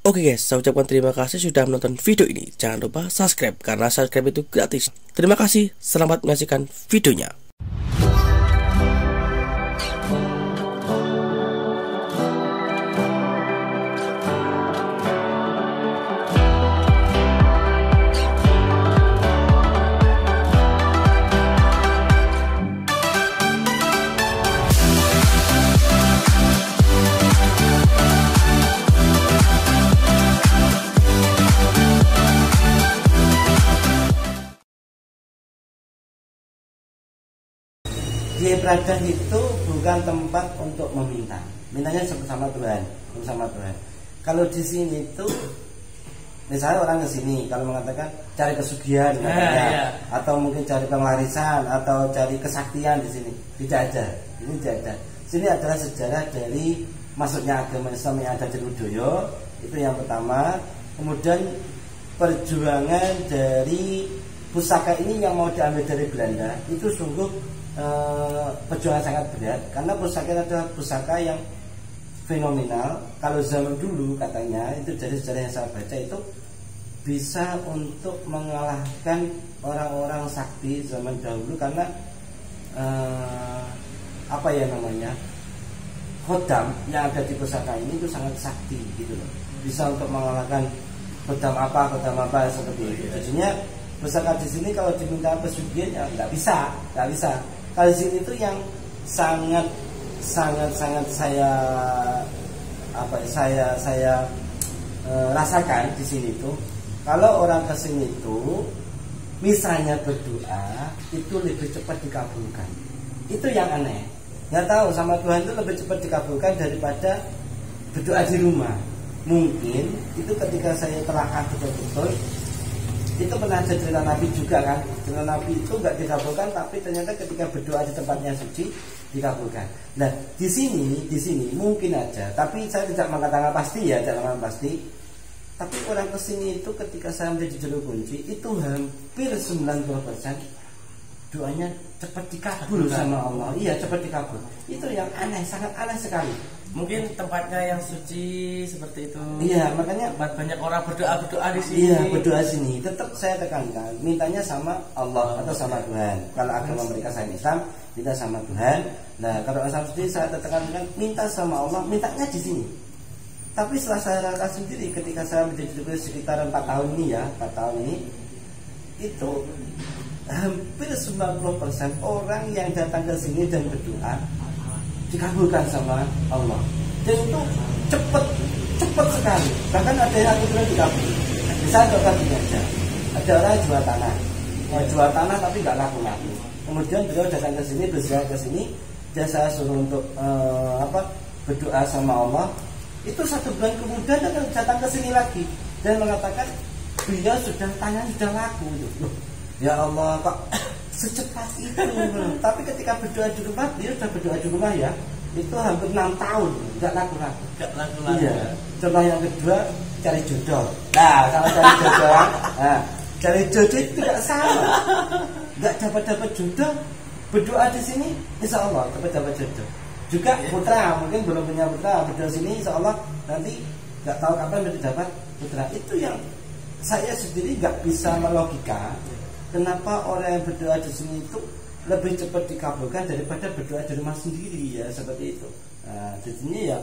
Oke guys, saya ucapkan terima kasih sudah menonton video ini. Jangan lupa subscribe karena subscribe itu gratis. Terima kasih, selamat menyaksikan videonya. Di ibadah itu bukan tempat untuk meminta, mintanya sama Tuhan, sama Tuhan. Kalau di sini itu, misalnya orang ke sini kalau mengatakan cari kesugihan, atau mungkin cari pengwarisan, atau cari kesaktian di sini, tidak ada. Ini tidak ada. Sini adalah sejarah dari masuknya agama Islam yang ada di Ludoyo, itu yang pertama. Kemudian perjuangan dari pusaka ini yang mau diambil dari Belanda itu sungguh perjuangan sangat berat, karena pusaka itu adalah pusaka yang fenomenal. Kalau zaman dulu katanya, itu dari sejarah yang saya baca, itu bisa untuk mengalahkan orang-orang sakti zaman dahulu, karena apa ya namanya, khodam yang ada di pusaka ini itu sangat sakti gitu loh, bisa untuk mengalahkan khodam apa seperti itu. Jadinya pusaka di sini kalau diminta pesugihan ya nggak bisa. Kalau di sini itu yang sangat saya rasakan di sini itu, kalau orang ke sini itu misalnya berdoa itu lebih cepat dikabulkan. Itu yang aneh. Nggak tahu, sama Tuhan itu lebih cepat dikabulkan daripada berdoa di rumah. Mungkin itu ketika saya telah betul-betul, itu pernah ada cerita Nabi juga kan. Cerita Nabi itu nggak dikabulkan, tapi ternyata ketika berdoa di tempatnya suci dikabulkan. Nah di sini mungkin aja, tapi saya tidak mengatakan pasti ya, jangan pasti. Tapi orang kesini itu ketika saya menjadi juru kunci itu hampir 90% doanya cepat dikabul sama Allah. Iya, cepat dikabul. Itu yang aneh, sangat aneh sekali. Mungkin tempatnya yang suci seperti itu. Iya, makanya banyak orang berdoa di sini. Iya, berdoa sini. Tetap saya tekankan, mintanya sama Allah atau sama Tuhan. Kalau agama mereka saya Islam, minta sama Tuhan. Nah, kalau Islam sendiri saya tekankan minta sama Allah, mintanya di sini. Tapi setelah saya rasakan sendiri ketika saya menjadi sekitar 4 tahun ini ya, 4 tahun ini, itu hampir 90% orang yang datang ke sini dan berdoa dikabulkan sama Allah. Dan itu cepat sekali. Bahkan ada yang aku bilang dikabul. Bisa dokter gini aja. Ada orang jual tanah, mau jual tanah tapi nggak laku. Kemudian beliau datang ke sini, berziarah ke sini, dan saya suruh untuk berdoa sama Allah. Itu 1 bulan kemudian datang ke sini lagi dan mengatakan beliau tanah sudah laku. Ya Allah, kok secepat itu. Tapi ketika berdoa di rumah, dia sudah berdoa di rumah ya, itu hampir 6 tahun nggak laku. Iya. Contoh yang kedua, cari jodoh. Nah, kalau cari jodoh itu tidak sama. Nggak dapat jodoh, berdoa di sini, insya Allah dapat jodoh. Juga putra, mungkin belum punya putra, berdoa sini, insya Allah nanti nggak tahu kapan dapat putra. Itu yang saya sendiri nggak bisa melogika. Kenapa orang yang berdoa di sini itu lebih cepat dikabulkan daripada berdoa di rumah sendiri ya, seperti itu. Nah, di sini ya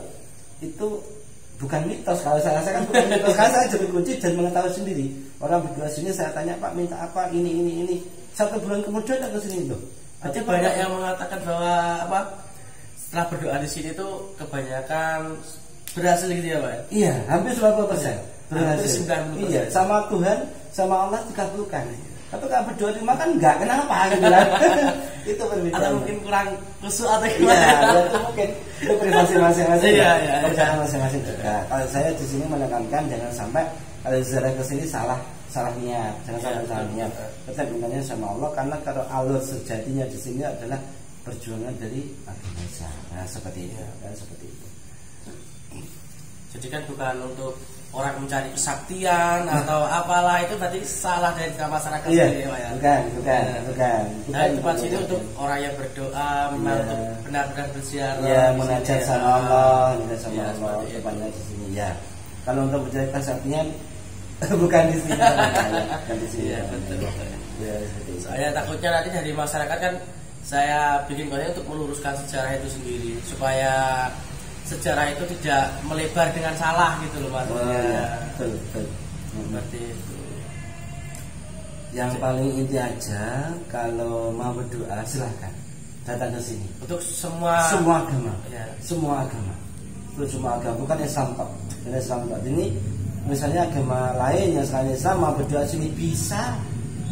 itu bukan mitos. Kalau saya rasakan bukan mitos, karena saya jadi kunci dan mengetahui sendiri. Orang berdoa sini saya tanya, Pak minta apa, ini. 1 bulan kemudian datang ke sini tuh. Ada banyak yang mengatakan bahwa setelah berdoa di sini tuh kebanyakan berhasil gitu ya Pak? Iya, hampir 90% berhasil. 90%. Iya, sama Tuhan, sama Allah dikabulkan. Tapi kalau berdoa di rumah kan enggak, kenapa gitu kan? Itu berbeda. Atau mungkin kurang khusyuk atau gimana? Iya, itu mungkin itu privasi masing-masing. Iya. Jangan masing-masing juga. Kalau saya di sini menekankan jangan sampai kalau ziarah ke sini salah niat, jangan sampai salah niat. Tetap mintanya sama Allah, karena kalau Allah sejatinya di sini adalah perjuangan dari agama Islam. Nah, seperti itu. Jadi kan bukan untuk orang mencari kesaktian atau apalah, itu berarti salah dari masyarakat sendiri ya. Bukan. Nah, tempat sini untuk orang yang berdoa, memang untuk benar-benar berziarah. Ya, munajat sama Allah, tempatnya di sini ya. Kalau untuk mencari kesaktian bukan di sini. Bukan di sini. Iya, betul. Ya, seperti itu. Saya takutnya nanti dari masyarakat kan saya bikin konten untuk meluruskan sejarah itu sendiri supaya sejarah itu tidak melebar dengan salah gitu loh maksudnya. Ya, betul, betul. Seperti itu. Yang paling inti aja, kalau mau berdoa silahkan datang ke sini. Untuk semua Agama, ya. Semua agama, itu semua agama, bukan Islam Pak. Bukan Islam Pak. Ini misalnya agama lain yang selain Islam mau berdoa sini bisa,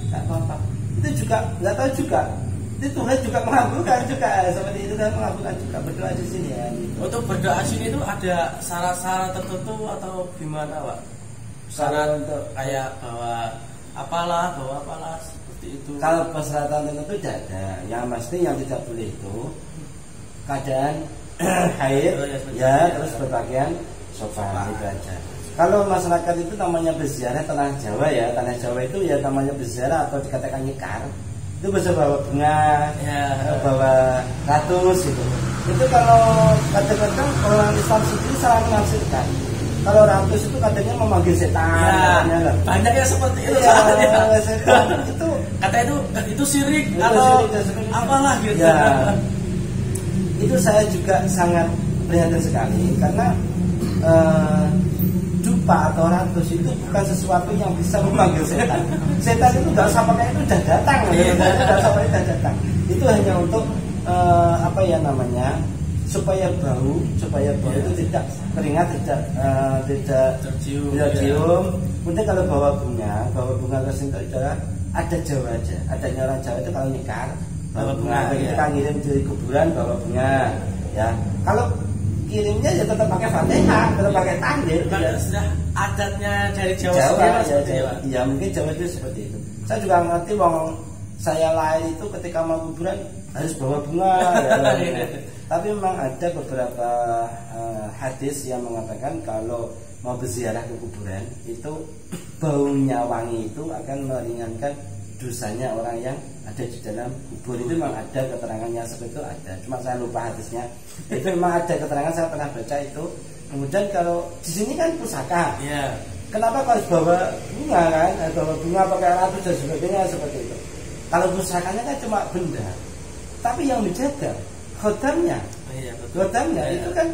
nggak apa-apa. Itu juga nggak tahu juga. Itu Tuhan juga mengabulkan juga seperti itu, dan mengabulkan juga berdoa di sini ya. Gitu. Untuk berdoa sini itu ada syarat-syarat tertentu atau gimana Pak? Syarat untuk kayak bawa apalah seperti itu. Kalau persyaratan tertentu tidak ada. Yang pasti yang tidak boleh itu keadaan haid, ya, terus berpakaian sopan itu aja. Kalau masyarakat itu namanya berziarah tanah Jawa ya, tanah Jawa itu ya namanya berziarah atau dikatakan nyekar. Itu bisa bawa bunga, ya, bawa ratus gitu. Itu kalau kadang-kadang orang Islam sendiri salah menafsirkan. Kalau ratus itu katanya memanggil setan, ya, banyak yang seperti itu. Ya, setan itu kata itu syirik atau apalah gitu. Ya, itu saya juga sangat prihatin sekali karena dupa atau ratus itu bukan sesuatu yang bisa memanggil setan. Setan itu nggak usah pakai itu udah datang, nggak usah pakai udah datang. Itu hanya untuk apa ya namanya, supaya bau itu tidak keringat, tidak tercium. Kemudian kalau bawa bunga tersebut adalah ada Jawa aja, adanya orang Jawa itu kalau nyekar bawa bunga, kita ngirim dari kuburan bawa bunga, ya. Kalau kirimnya ya tetap pakai Fatihah, tetap pakai takbir. Ya. Sudah adatnya dari Jawa ya, mungkin Jawa itu seperti itu. Saya juga ngerti wong saya lahir itu ketika mau kuburan harus bawa bunga ya. Tapi memang ada beberapa hadis yang mengatakan kalau mau berziarah ke kuburan itu baunya wangi itu akan meringankan dosanya orang yang ada di dalam kubur. Itu memang ada keterangannya seperti itu, ada. Cuma saya lupa hadisnya. Itu memang ada keterangan, saya pernah baca itu. Kemudian kalau di sini kan pusaka. Yeah. Kenapa harus bawa bunga kan? Bawa bunga pakai ratus dan sebagainya seperti itu. Kalau pusakanya kan cuma benda. Tapi yang dijaga khodamnya. Khodamnya itu kan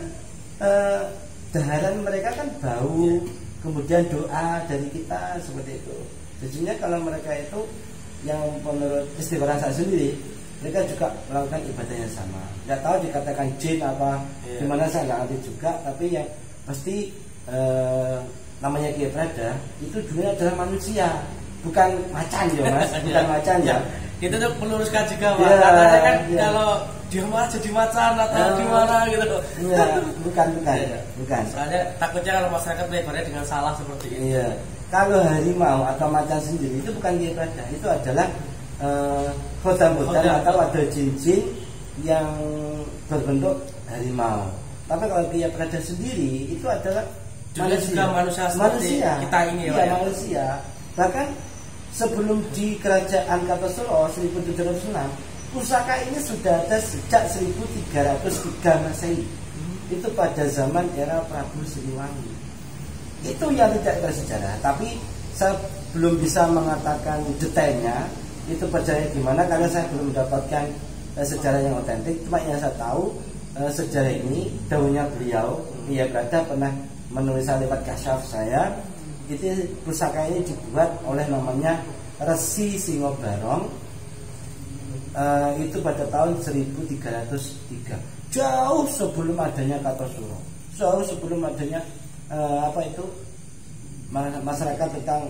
daharan mereka kan bau, kemudian doa dari kita seperti itu. Jadinya kalau mereka itu yang menurut istiqoroh saya sendiri, mereka juga melakukan ibadah yang sama. Nggak tahu dikatakan jin apa, gimana saya nggak ngerti juga. Tapi yang pasti namanya Kiai Prada itu dunia adalah manusia, bukan macan ya Mas, bukan macan ya. Itu tuh meluruskan juga Pak. Katanya kan kalau dia malah jadi macan atau gimana gitu. Iya, bukan. Soalnya takutnya kalau masyarakat melebarnya dengan salah seperti itu. Iya. Kalau harimau atau macan sendiri itu bukan Kiai Prada, itu adalah khodam-khodam atau ada jin-jin yang berbentuk harimau. Tapi kalau Kiai Prada sendiri itu adalah manusia kita ini ya, manusia. Bahkan sebelum di kerajaan Kartosuro 1706, pusaka ini sudah ada sejak 1303 Masehi. Itu pada zaman era Prabu Siliwangi. Itu yang tidak tersejarah, tapi saya belum bisa mengatakan detailnya itu perjalanan gimana karena saya belum mendapatkan sejarah yang otentik. Cuma yang saya tahu sejarah ini dahulunya beliau Kiai Prada pernah menulis lewat kasyaf saya. Itu pusaka ini dibuat oleh namanya Resi Singobarong, itu pada tahun 1303, jauh sebelum adanya Kartosuro, jauh sebelum adanya masyarakat tentang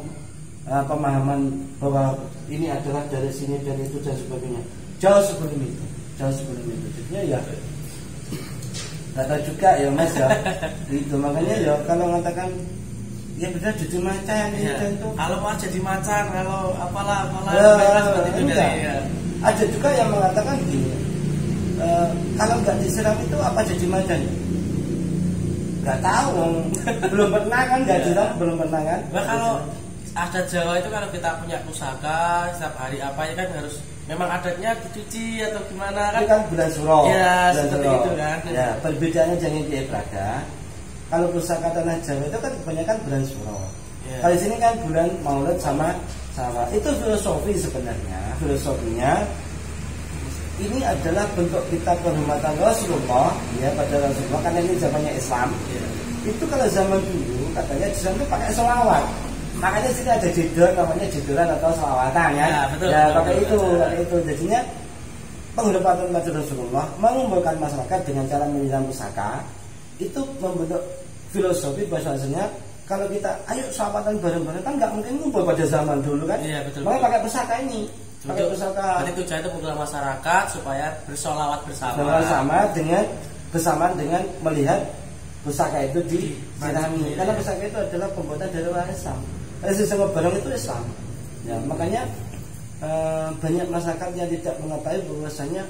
pemahaman bahwa ini adalah dari sini dan itu dan sebagainya, jauh sebelum itu. Jadinya ya nggak tahu juga ya Mas ya. Itu makanya ya kalau mengatakan ya benar jadi macan itu. Kalau mau jadi macan, kalau apalah seperti itu ya. Ada juga yang mengatakan gini, kalau nggak disiram itu apa jadi macan? Nggak tahu, belum pernah kan, nggak disiram, belum pernah kan. Nah, kalau adat Jawa itu kalau kita punya pusaka setiap hari apa ya kan harus memang adatnya dicuci atau gimana kan? Itu kan bulan Suro. Ya seperti itu kan. Ya perbedaannya jangan Kiai Prada. Kalau pusaka tanah Jawa itu kan kebanyakan bulan Suro. Yeah. Kalau di sini kan bulan Maulid sama itu filosofi sebenarnya. Filosofinya ini adalah bentuk kita penghormatan Rasulullah ya pada Rasulullah karena ini zamannya Islam. Yeah. Itu kalau zaman dulu katanya di sana itu pakai sholawat. Makanya sini ada jedor namanya jedoran atau sholawatan ya. Ya, betul, ya betul, pakai betul, itu jadinya penghormatan kepada Rasulullah mengumpulkan masyarakat dengan cara menyiram pusaka itu membentuk filosofi bahasanya kalau kita ayo sholawatan bareng-bareng kan nggak mungkin ngumpul pada zaman dulu kan. Iya, betul. Makanya pakai pusaka ini. Pakai pusaka. Jadi tujuan itu mengumpulkan masyarakat supaya bersolawat bersama. Bersamaan dengan melihat pusaka itu disirami. Karena pusaka itu adalah pembuatan dari orang Islam. Sesungguhnya barang itu Islam. Ya, makanya banyak masyarakat yang tidak mengetahui bahwasanya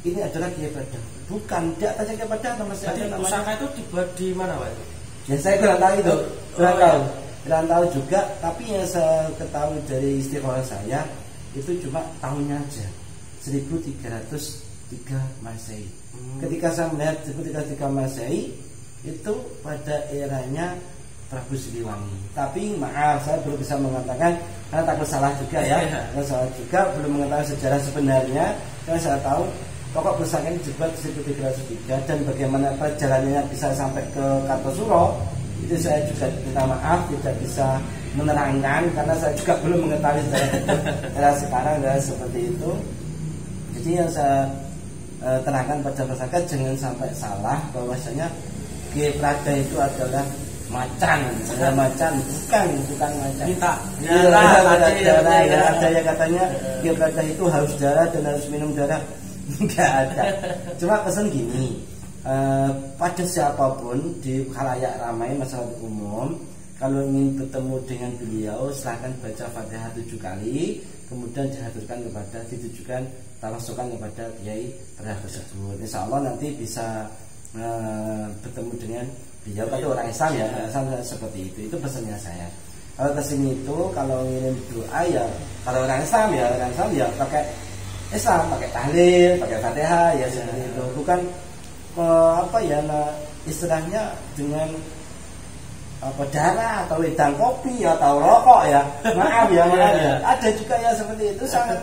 ini adalah ibadah. Bukan di atasnya ibadah masih ada namanya. Pusaka itu dibuat di mana, Pak? Ya saya kurang tahu itu. Kurang tahu juga, tapi yang saya ketahui dari istiqomah saya itu cuma tahunnya aja 1303 Masehi. Ketika saya melihat 1303 Masehi itu pada eranya Prabu Siliwangi. Tapi maaf saya belum bisa mengatakan karena takut salah juga ya. Takut salah juga belum mengetahui sejarah sebenarnya. Karena saya tahu pokok pusaka ini dibuat 1303 dan bagaimana perjalanannya bisa sampai ke Kartosuro itu saya juga minta maaf tidak bisa menerangkan karena saya juga belum mengetahui sejarah sekarang adalah seperti itu. Jadi yang saya terangkan pada masyarakat jangan sampai salah bahwasanya Kiai Prada itu adalah macan, bukan macan. Minta darah, ya. Ada yang katanya Kiai Prada itu harus darah dan harus minum darah. Enggak ada. Cuma pesan gini, pada siapapun di khalayak ramai masyarakat umum, kalau ingin bertemu dengan beliau silahkan baca Fatihah 7 kali, kemudian ditujukan tawassukan kepada Kiai Prada tersebut. Insya Allah nanti bisa bertemu dengan beliau. Tapi orang Islam ya, seperti itu pesannya saya. Kalau kesini itu kalau ngirim doa ya, kalau orang Islam ya pakai Islam, pakai tahlil, pakai Fatihah ya seperti itu. Bukan istilahnya dengan darah atau wedang kopi atau rokok ya. Maaf ya. Ada juga ya seperti itu, sangat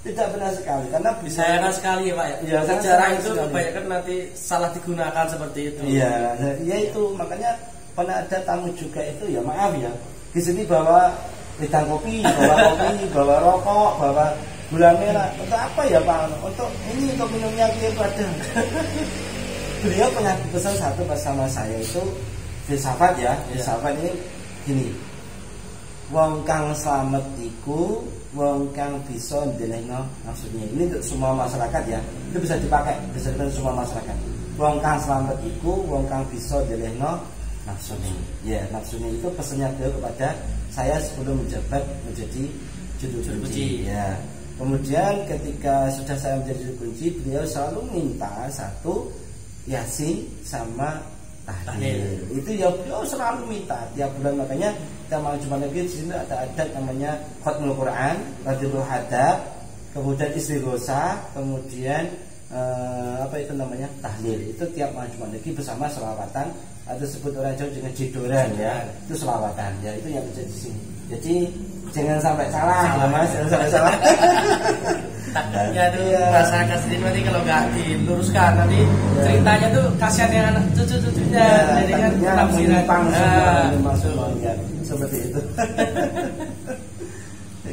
tidak benar sekali karena disayangkan sekali ya Pak ya. Sejarah itu kebanyakan nanti salah digunakan seperti itu. Iya, ya itu makanya pernah ada tamu juga itu ya maaf ya. Di sini bawa wedang kopi, bawa rokok, bawa gula merah. Untuk apa ya Pak? Untuk minumnya Kiai Prada. Beliau pernah pesan satu bersama saya itu filsafat ya. Filsafat ini gini. Wong kang slamet iku wong kang bisa ndelehno nafsune. Ini untuk semua masyarakat ya. Itu bisa dipakai untuk semua masyarakat. Wong kang slamet iku wong kang bisa ndelehno nafsune. Ya, nafsune itu pesannya beliau kepada saya sebelum menjabat menjadi juru kunci. Ya. Kemudian ketika sudah saya menjadi juru kunci, beliau selalu minta satu Yasin sama tahlil. Itu ya beliau selalu minta tiap bulan. Makanya kita mau cuma lagi di sini ada adat namanya khatmul Quran, Radul Hadab, kemudian istighosa, kemudian tahlil. Itu tiap mau cuma lagi bersama selawatan atau sebut orang Jawa dengan jedoran ya. Itu selawatan ya, itu yang terjadi di sini. Jadi jangan sampai salah ya Mas, jangan sampai salah. Takutnya tuh masyarakat sendiri nanti kalau nggak diluruskan nanti ceritanya tuh kasihan yang anak cucu-cucunya. Jadi kan tafsiran ya, seperti itu.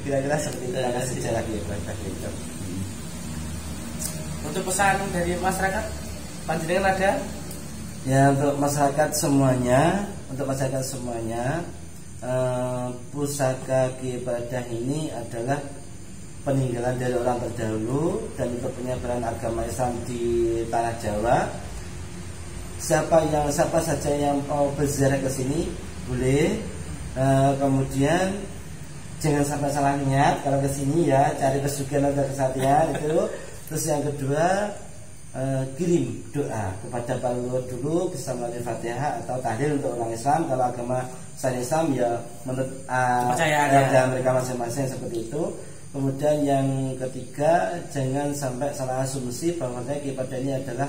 Kira-kira seperti itu ada sejarah gitu. Untuk pesan dari masyarakat, panjenengan ada? Ya untuk masyarakat semuanya, pusaka Kiai Prada ini adalah peninggalan dari orang terdahulu dan untuk penyebaran agama Islam di tanah Jawa. Siapa saja yang mau berziarah ke sini boleh. Kemudian jangan sampai salah niat kalau ke sini ya, cari kesugihan atau kesatian itu. Terus yang kedua kirim doa kepada Pak Luhur dulu bisa melalui Fatihah atau tahlil untuk orang Islam. Kalau agama selain Islam ya menurut kepercayaan mereka masing-masing seperti itu. Kemudian yang ketiga jangan sampai salah asumsi bahwa Kiai Prada ini adalah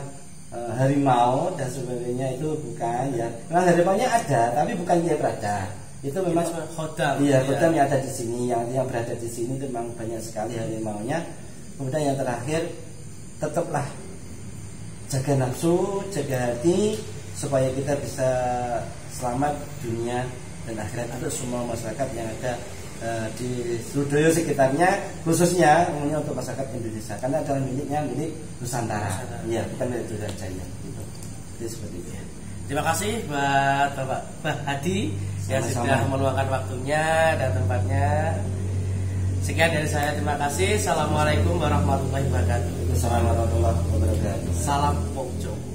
harimau dan sebagainya itu bukan ya. Memang harimaunya ada, tapi bukan dia berada. Itu memang khodam. Iya, khodam yang ada di sini, yang berada di sini itu memang banyak sekali harimaunya. Kemudian yang terakhir, tetaplah jaga nafsu, jaga hati supaya kita bisa selamat dunia dan akhirat untuk semua masyarakat yang ada di seluruh sekitarnya, khususnya umumnya untuk masyarakat Indonesia karena adalah milik Nusantara. Iya, bukan milik Indonesia. Gitu. Jadi seperti itu. Terima kasih buat Bapak Hadi yang sudah meluangkan waktunya dan tempatnya. Sekian dari saya, terima kasih. Assalamualaikum warahmatullahi wabarakatuh. Assalamualaikum warahmatullahi wabarakatuh. Salam Pokjo.